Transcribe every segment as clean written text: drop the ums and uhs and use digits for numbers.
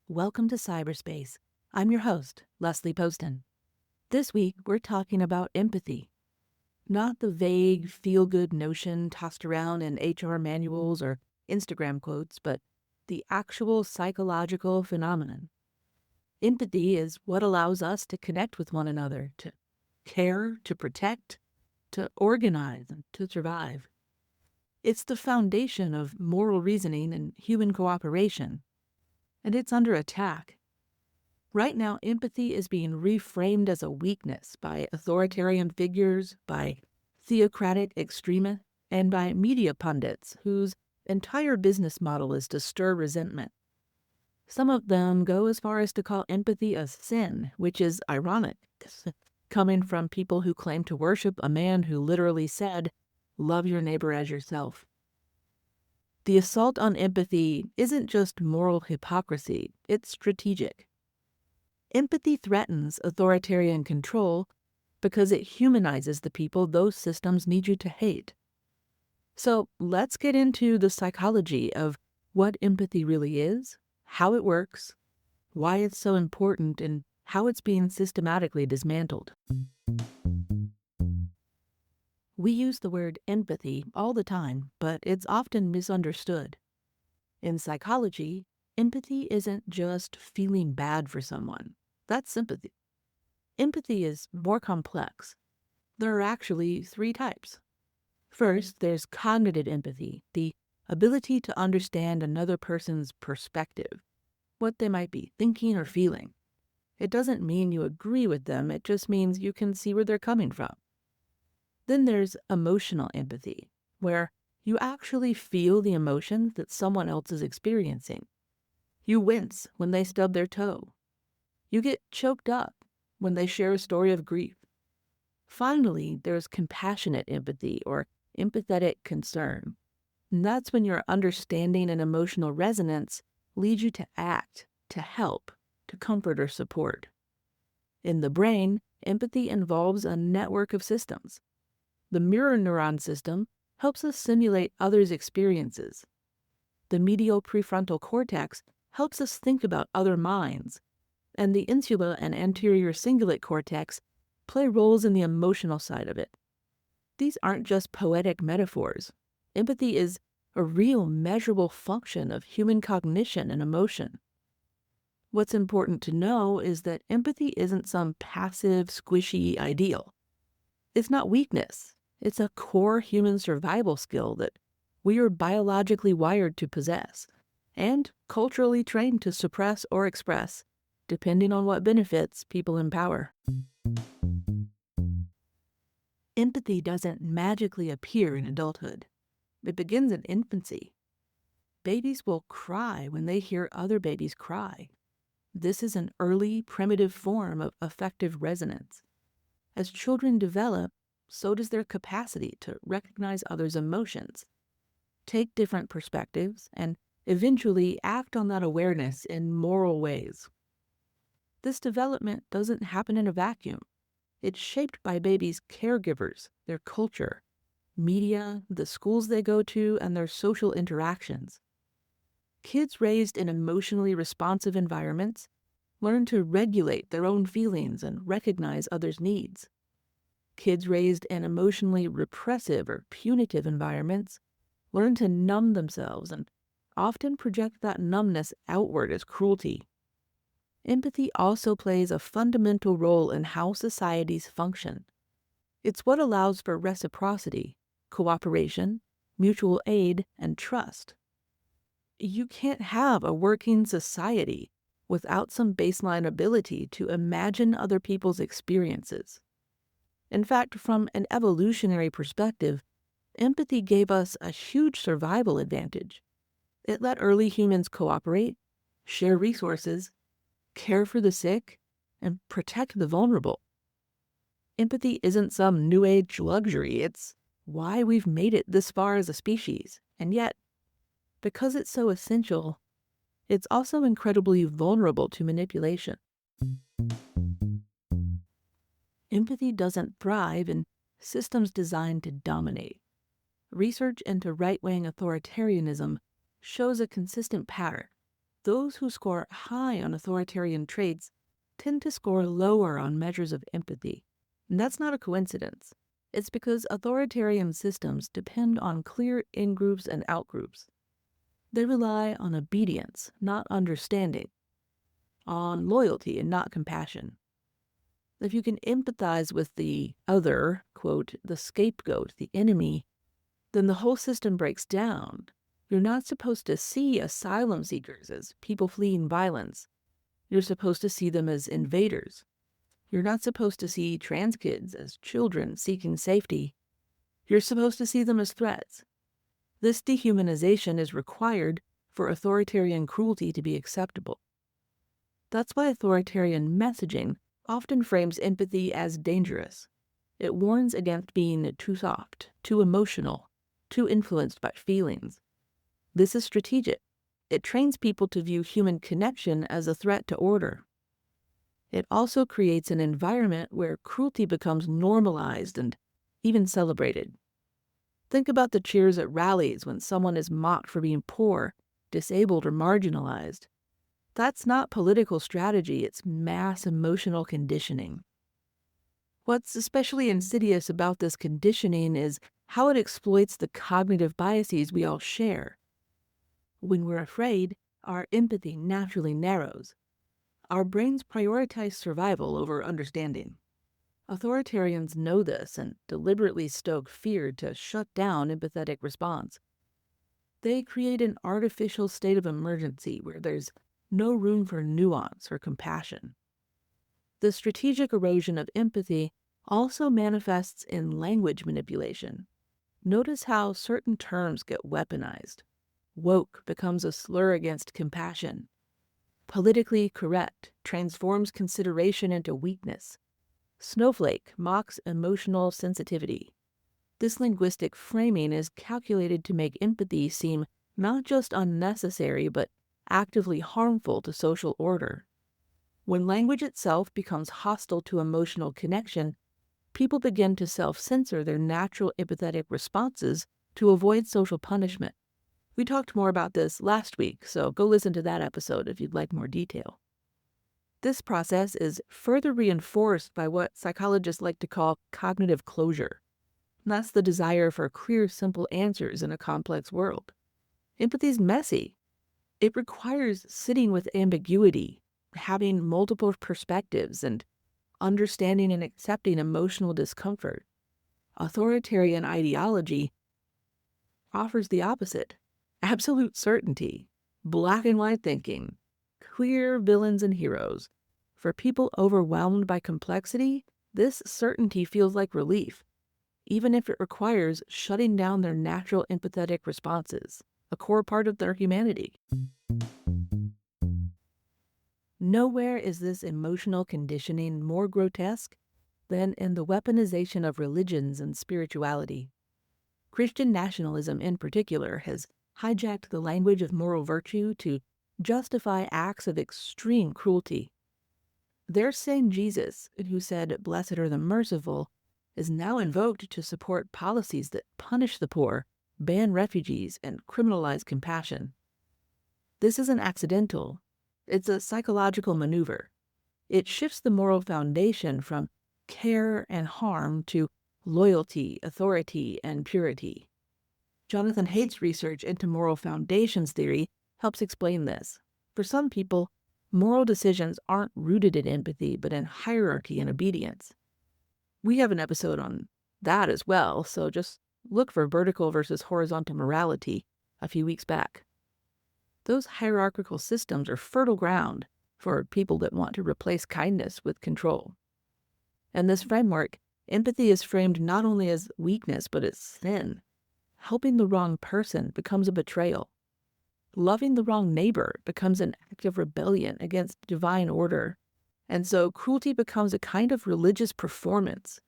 Welcome to cyberspace. I'm your host, Leslie Poston. This week, we're talking about empathy. Not the vague, feel-good notion tossed around in HR manuals or Instagram quotes, but the actual psychological phenomenon. Empathy is what allows us to connect with one another, to care, to protect, to organize, and to survive. It's the foundation of moral reasoning and human cooperation, and it's under attack. Right now, empathy is being reframed as a weakness by authoritarian figures, by theocratic extremists, and by media pundits whose entire business model is to stir resentment. Some of them go as far as to call empathy a sin, which is ironic, coming from people who claim to worship a man who literally said, "Love your neighbor as yourself." The assault on empathy isn't just moral hypocrisy, it's strategic. Empathy threatens authoritarian control because it humanizes the people those systems need you to hate. So let's get into the psychology of what empathy really is, how it works, why it's so important, and how it's being systematically dismantled. We use the word empathy all the time, but it's often misunderstood. In psychology, empathy isn't just feeling bad for someone. That's sympathy. Empathy is more complex. There are actually three types. First, there's cognitive empathy, the ability to understand another person's perspective, what they might be thinking or feeling. It doesn't mean you agree with them, it just means you can see where they're coming from. Then there's emotional empathy, where you actually feel the emotions that someone else is experiencing. You wince when they stub their toe. You get choked up when they share a story of grief. Finally, there's compassionate empathy or empathetic concern. And that's when your understanding and emotional resonance lead you to act, to help, to comfort or support. In the brain, empathy involves a network of systems. The mirror neuron system helps us simulate others' experiences. The medial prefrontal cortex helps us think about other minds, and the insula and anterior cingulate cortex play roles in the emotional side of it. These aren't just poetic metaphors. Empathy is a real measurable function of human cognition and emotion. What's important to know is that empathy isn't some passive, squishy ideal. It's not weakness. It's a core human survival skill that we are biologically wired to possess and culturally trained to suppress or express, depending on what benefits people empower. Empathy doesn't magically appear in adulthood. It begins in infancy. Babies will cry when they hear other babies cry. This is an early, primitive form of affective resonance. As children develop, so does their capacity to recognize others' emotions, take different perspectives, and eventually act on that awareness in moral ways. This development doesn't happen in a vacuum. It's shaped by babies' caregivers, their culture, media, the schools they go to, and their social interactions. Kids raised in emotionally responsive environments learn to regulate their own feelings and recognize others' needs. Kids raised in emotionally repressive or punitive environments learn to numb themselves and often project that numbness outward as cruelty. Empathy also plays a fundamental role in how societies function. It's what allows for reciprocity, cooperation, mutual aid, and trust. You can't have a working society without some baseline ability to imagine other people's experiences. In fact, from an evolutionary perspective, empathy gave us a huge survival advantage. It let early humans cooperate, share resources, care for the sick, and protect the vulnerable. Empathy isn't some new age luxury, it's why we've made it this far as a species. And yet, because it's so essential, it's also incredibly vulnerable to manipulation. Empathy doesn't thrive in systems designed to dominate. Research into right-wing authoritarianism shows a consistent pattern. those who score high on authoritarian traits tend to score lower on measures of empathy. And that's not a coincidence. It's because authoritarian systems depend on clear in-groups and out-groups. They rely on obedience, not understanding, on loyalty and not compassion. If you can empathize with the other, quote, the scapegoat, the enemy, then the whole system breaks down. You're not supposed to see asylum seekers as people fleeing violence. You're supposed to see them as invaders. You're not supposed to see trans kids as children seeking safety. You're supposed to see them as threats. This dehumanization is required for authoritarian cruelty to be acceptable. That's why authoritarian messaging often frames empathy as dangerous. It warns against being too soft, too emotional, too influenced by feelings. This is strategic. It trains people to view human connection as a threat to order. It also creates an environment where cruelty becomes normalized and even celebrated. Think about the cheers at rallies when someone is mocked for being poor, disabled, or marginalized. That's not political strategy, it's mass emotional conditioning. What's especially insidious about this conditioning is how it exploits the cognitive biases we all share. When we're afraid, our empathy naturally narrows. Our brains prioritize survival over understanding. Authoritarians know this and deliberately stoke fear to shut down empathetic response. They create an artificial state of emergency where there's no room for nuance or compassion. The strategic erosion of empathy also manifests in language manipulation. Notice how certain terms get weaponized. Woke becomes a slur against compassion. Politically correct transforms consideration into weakness. Snowflake mocks emotional sensitivity. This linguistic framing is calculated to make empathy seem not just unnecessary, but actively harmful to social order. When language itself becomes hostile to emotional connection, people begin to self-censor their natural empathetic responses to avoid social punishment. We talked more about this last week, so go listen to that episode if you'd like more detail. This process is further reinforced by what psychologists like to call cognitive closure. That's the desire for clear, simple answers in a complex world. Empathy is messy. It requires sitting with ambiguity, having multiple perspectives, and understanding and accepting emotional discomfort. Authoritarian ideology offers the opposite: absolute certainty, black and white thinking, clear villains and heroes. For people overwhelmed by complexity, this certainty feels like relief, even if it requires shutting down their natural empathetic responses, a core part of their humanity. Nowhere is this emotional conditioning more grotesque than in the weaponization of religions and spirituality. Christian nationalism in particular has hijacked the language of moral virtue to justify acts of extreme cruelty. Their same Jesus, who said, "Blessed are the merciful," is now invoked to support policies that punish the poor, ban refugees, and criminalize compassion. This isn't accidental. It's a psychological maneuver. It shifts the moral foundation from care and harm to loyalty, authority, and purity. Jonathan Haidt's research into moral foundations theory helps explain this. For some people, moral decisions aren't rooted in empathy, but in hierarchy and obedience. We have an episode on that as well, so just look for vertical versus horizontal morality a few weeks back. Those hierarchical systems are fertile ground for people that want to replace kindness with control. In this framework, empathy is framed not only as weakness, but as sin. Helping the wrong person becomes a betrayal. Loving the wrong neighbor becomes an act of rebellion against divine order. And so cruelty becomes a kind of religious performance,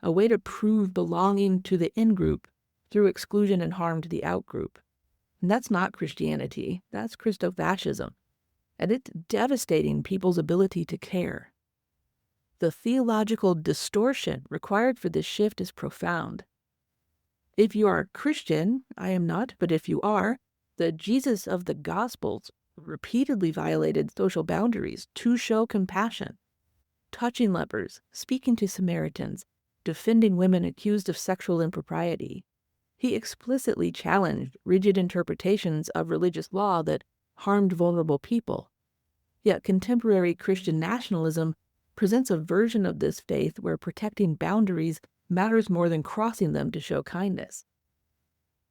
a way to prove belonging to the in-group through exclusion and harm to the out-group. And that's not Christianity, that's Christofascism. And it's devastating people's ability to care. The theological distortion required for this shift is profound. If you are a Christian, I am not, but if you are, the Jesus of the Gospels repeatedly violated social boundaries to show compassion, touching lepers, speaking to Samaritans, defending women accused of sexual impropriety. He explicitly challenged rigid interpretations of religious law that harmed vulnerable people. Yet contemporary Christian nationalism presents a version of this faith where protecting boundaries matters more than crossing them to show kindness.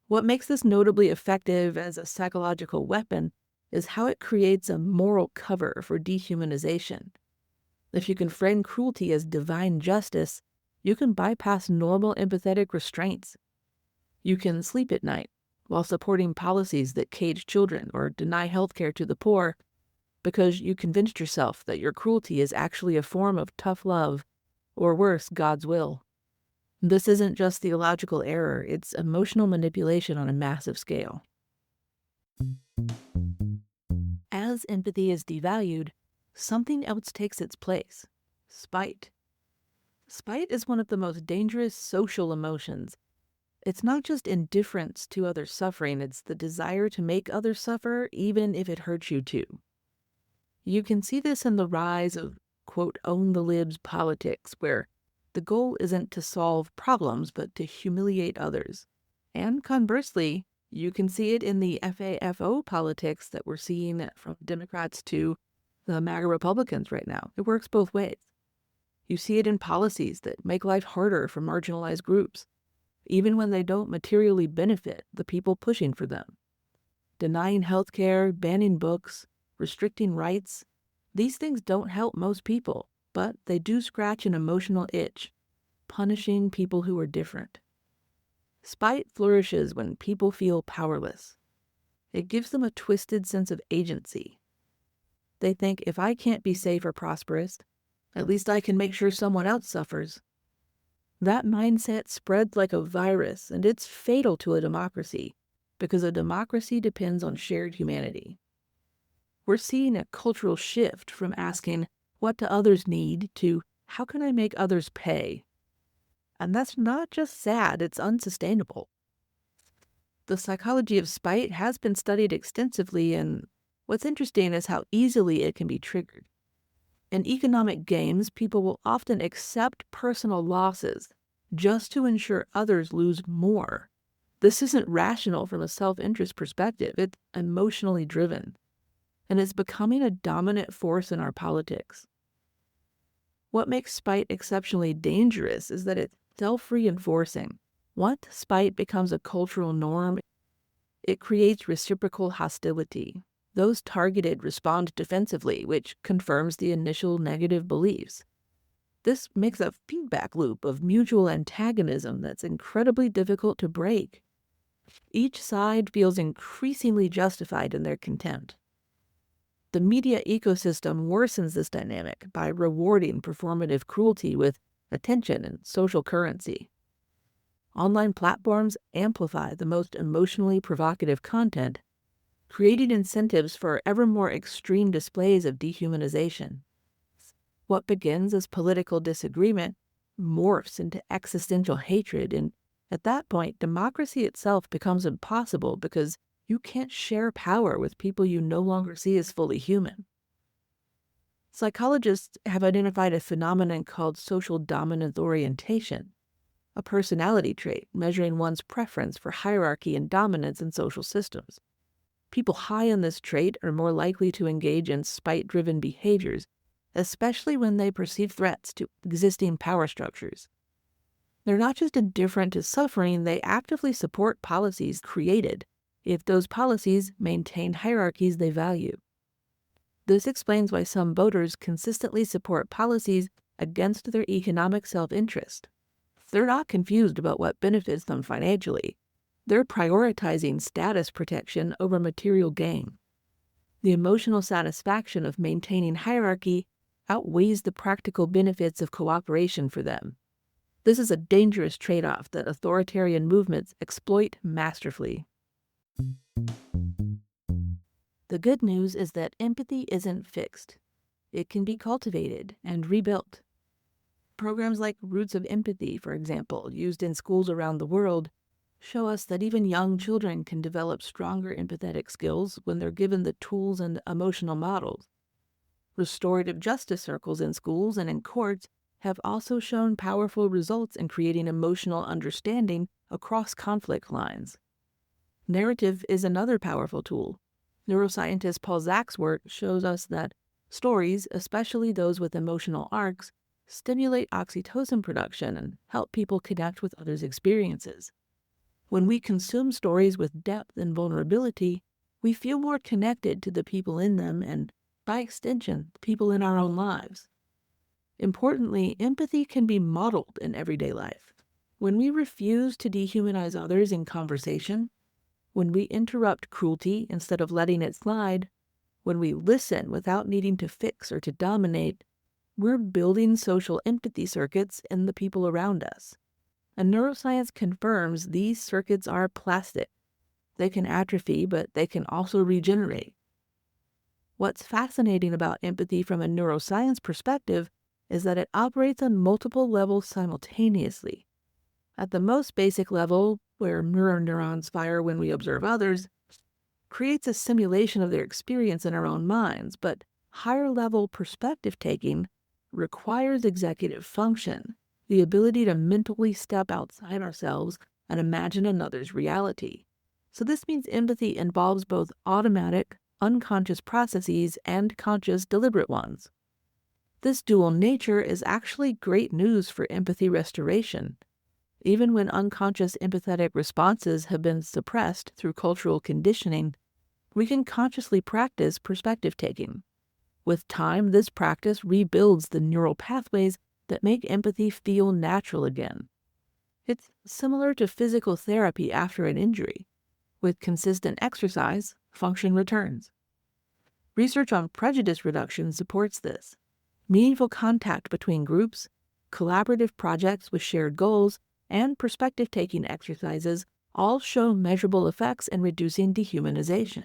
What makes this notably effective as a psychological weapon is how it creates a moral cover for dehumanization. If you can frame cruelty as divine justice, you can bypass normal empathetic restraints. You can sleep at night while supporting policies that cage children or deny health care to the poor because you convinced yourself that your cruelty is actually a form of tough love, or worse, God's will. This isn't just theological error, it's emotional manipulation on a massive scale. As empathy is devalued, something else takes its place: spite. Spite is one of the most dangerous social emotions. It's not just indifference to others' suffering, it's the desire to make others suffer even if it hurts you too. You can see this in the rise of, quote, own the libs politics, where the goal isn't to solve problems but to humiliate others. And conversely, you can see it in the FAFO politics that we're seeing from Democrats to the MAGA Republicans right now. It works both ways. You see it in policies that make life harder for marginalized groups, even when they don't materially benefit the people pushing for them. Denying health care, banning books, restricting rights, these things don't help most people, but they do scratch an emotional itch, punishing people who are different. Spite flourishes when people feel powerless. It gives them a twisted sense of agency. They think, if I can't be safe or prosperous, at least I can make sure someone else suffers. That mindset spreads like a virus, and it's fatal to a democracy, because a democracy depends on shared humanity. We're seeing a cultural shift from asking, what do others need, to how can I make others pay? And that's not just sad, it's unsustainable. The psychology of spite has been studied extensively, and what's interesting is how easily it can be triggered. In economic games, people will often accept personal losses just to ensure others lose more. This isn't rational from a self-interest perspective, it's emotionally driven, and it's becoming a dominant force in our politics. What makes spite exceptionally dangerous is that it's self-reinforcing. Once spite becomes a cultural norm, it creates reciprocal hostility. Those targeted respond defensively, which confirms the initial negative beliefs. This makes a feedback loop of mutual antagonism that's incredibly difficult to break. Each side feels increasingly justified in their contempt. The media ecosystem worsens this dynamic by rewarding performative cruelty with attention and social currency. Online platforms amplify the most emotionally provocative content, creating incentives for ever more extreme displays of dehumanization. What begins as political disagreement morphs into existential hatred, and at that point, democracy itself becomes impossible because you can't share power with people you no longer see as fully human. Psychologists have identified a phenomenon called social dominance orientation, a personality trait measuring one's preference for hierarchy and dominance in social systems. People high on this trait are more likely to engage in spite-driven behaviors, especially when they perceive threats to existing power structures. They're not just indifferent to suffering, they actively support policies created if those policies maintain hierarchies they value. This explains why some voters consistently support policies against their economic self-interest. They're not confused about what benefits them financially. They're prioritizing status protection over material gain. The emotional satisfaction of maintaining hierarchy outweighs the practical benefits of cooperation for them. This is a dangerous trade-off that authoritarian movements exploit masterfully. The good news is that empathy isn't fixed. It can be cultivated and rebuilt. Programs like Roots of Empathy, for example, used in schools around the world, show us that even young children can develop stronger empathetic skills when they're given the tools and emotional models. Restorative justice circles in schools and in courts have also shown powerful results in creating emotional understanding across conflict lines. Narrative is another powerful tool. Neuroscientist Paul Zach's work shows us that stories, especially those with emotional arcs, stimulate oxytocin production and help people connect with others' experiences. When we consume stories with depth and vulnerability, we feel more connected to the people in them and, by extension, people in our own lives. Importantly, empathy can be modeled in everyday life. When we refuse to dehumanize others in conversation, when we interrupt cruelty instead of letting it slide, when we listen without needing to fix or to dominate, we're building social empathy circuits in the people around us. And neuroscience confirms these circuits are plastic. They can atrophy, but they can also regenerate. What's fascinating about empathy from a neuroscience perspective is that it operates on multiple levels simultaneously. At the most basic level, where mirror neurons fire when we observe others, creates a simulation of their experience in our own minds, but higher level perspective taking requires executive function, the ability to mentally step outside ourselves and imagine another's reality. So this means empathy involves both automatic, unconscious processes and conscious, deliberate ones. This dual nature is actually great news for empathy restoration. Even when unconscious empathetic responses have been suppressed through cultural conditioning, we can consciously practice perspective taking. With time, this practice rebuilds the neural pathways that make empathy feel natural again. It's similar to physical therapy after an injury. With consistent exercise, function returns. Research on prejudice reduction supports this. Meaningful contact between groups, collaborative projects with shared goals, and perspective-taking exercises all show measurable effects in reducing dehumanization.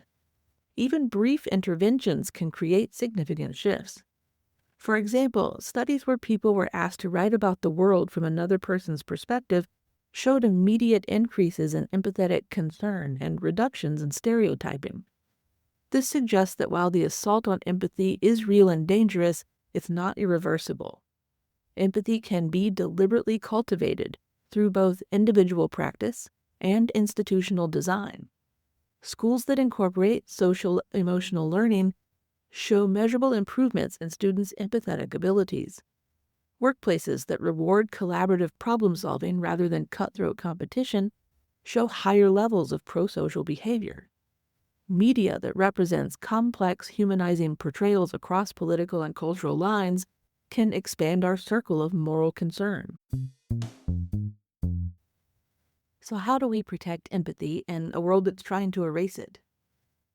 Even brief interventions can create significant shifts. For example, studies where people were asked to write about the world from another person's perspective showed immediate increases in empathetic concern and reductions in stereotyping. This suggests that while the assault on empathy is real and dangerous, it's not irreversible. Empathy can be deliberately cultivated through both individual practice and institutional design. Schools that incorporate social emotional learning show measurable improvements in students' empathetic abilities. Workplaces that reward collaborative problem solving rather than cutthroat competition show higher levels of pro-social behavior. Media that represents complex humanizing portrayals across political and cultural lines can expand our circle of moral concern. So how do we protect empathy in a world that's trying to erase it?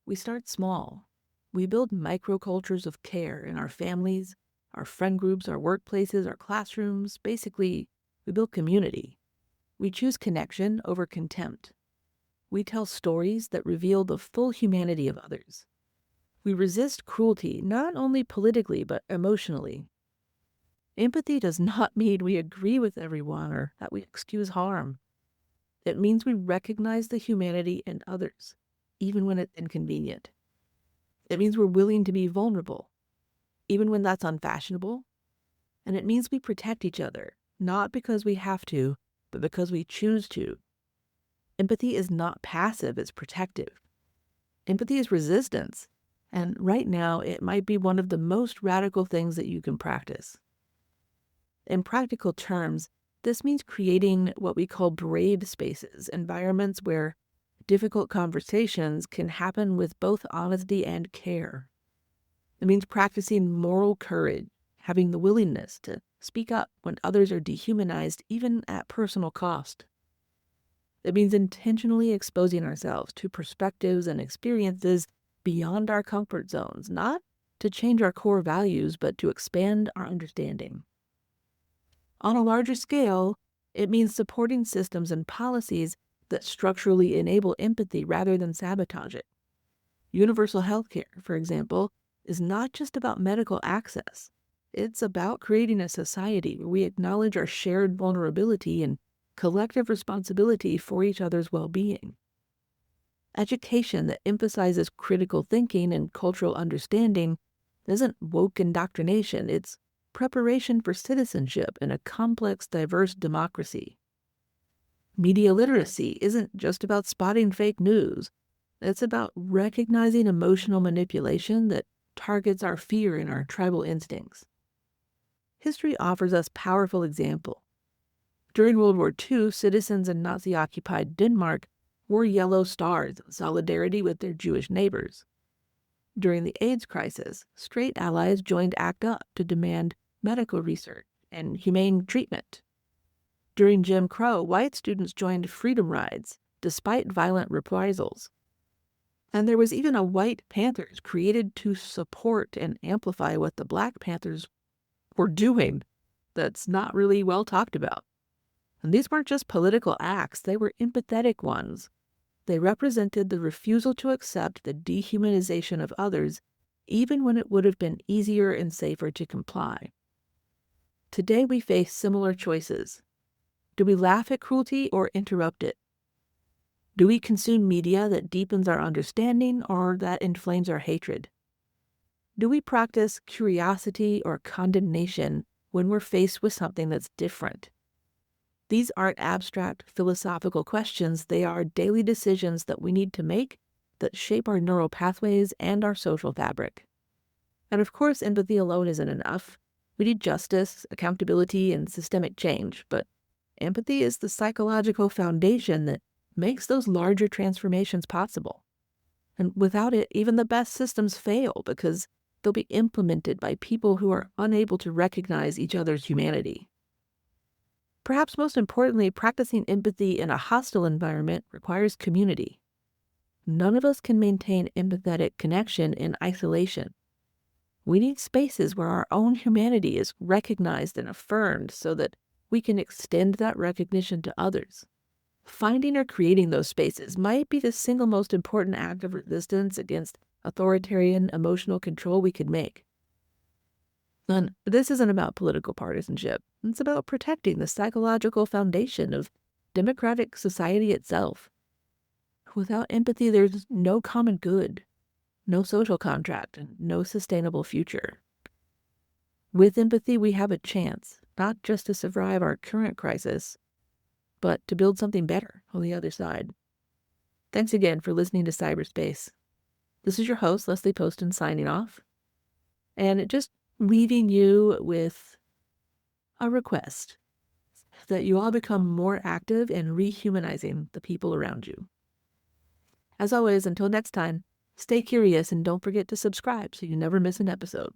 We start small. We build microcultures of care in our families, our friend groups, our workplaces, our classrooms. Basically, we build community. We choose connection over contempt. We tell stories that reveal the full humanity of others. We resist cruelty, not only politically, but emotionally. Empathy does not mean we agree with everyone or that we excuse harm. It means we recognize the humanity in others, even when it's inconvenient. It means we're willing to be vulnerable, even when that's unfashionable. And it means we protect each other, not because we have to, but because we choose to. Empathy is not passive, it's protective. Empathy is resistance, and right now it might be one of the most radical things that you can practice. In practical terms, this means creating what we call brave spaces, environments where difficult conversations can happen with both honesty and care. It means practicing moral courage, having the willingness to speak up when others are dehumanized, even at personal cost. It means intentionally exposing ourselves to perspectives and experiences beyond our comfort zones, not to change our core values, but to expand our understanding. On a larger scale, it means supporting systems and policies that structurally enable empathy rather than sabotage it. Universal health care, for example, is not just about medical access. It's about creating a society where we acknowledge our shared vulnerability and collective responsibility for each other's well-being. Education that emphasizes critical thinking and cultural understanding isn't woke indoctrination, it's preparation for citizenship in a complex, diverse democracy. Media literacy isn't just about spotting fake news. It's about recognizing emotional manipulation that targets our fear and our tribal instincts. History offers us powerful examples. During World War II, citizens in Nazi-occupied Denmark wore yellow stars in solidarity with their Jewish neighbors. During the AIDS crisis, straight allies joined ACT UP to demand medical research and humane treatment. During Jim Crow, white students joined freedom rides, despite violent reprisals. And there was even a White Panthers created to support and amplify what the Black Panthers were doing that's not really well talked about. And these weren't just political acts, they were empathetic ones. They represented the refusal to accept the dehumanization of others, even when it would have been easier and safer to comply. Today we face similar choices. Do we laugh at cruelty or interrupt it? Do we consume media that deepens our understanding or that inflames our hatred? Do we practice curiosity or condemnation when we're faced with something that's different? These aren't abstract philosophical questions, they are daily decisions that we need to make that shape our neural pathways and our social fabric. And of course, empathy alone isn't enough. We need justice, accountability, and systemic change, but empathy is the psychological foundation that makes those larger transformations possible. And without it, even the best systems fail because they'll be implemented by people who are unable to recognize each other's humanity. Perhaps most importantly, practicing empathy in a hostile environment requires community. None of us can maintain empathetic connection in isolation. We need spaces where our own humanity is recognized and affirmed so that we can extend that recognition to others. Finding or creating those spaces might be the single most important act of resistance against authoritarian emotional control we could make. And this isn't about political partisanship. It's about protecting the psychological foundation of democratic society itself. Without empathy, there's no common good, no social contract, and no sustainable future. With empathy, we have a chance, not just to survive our current crisis, but to build something better on the other side. Thanks again for listening to Cyberspace. This is your host, Leslie Poston, signing off. And just leaving you with a request that you all become more active in rehumanizing the people around you. As always, until next time, stay curious and don't forget to subscribe so you never miss an episode.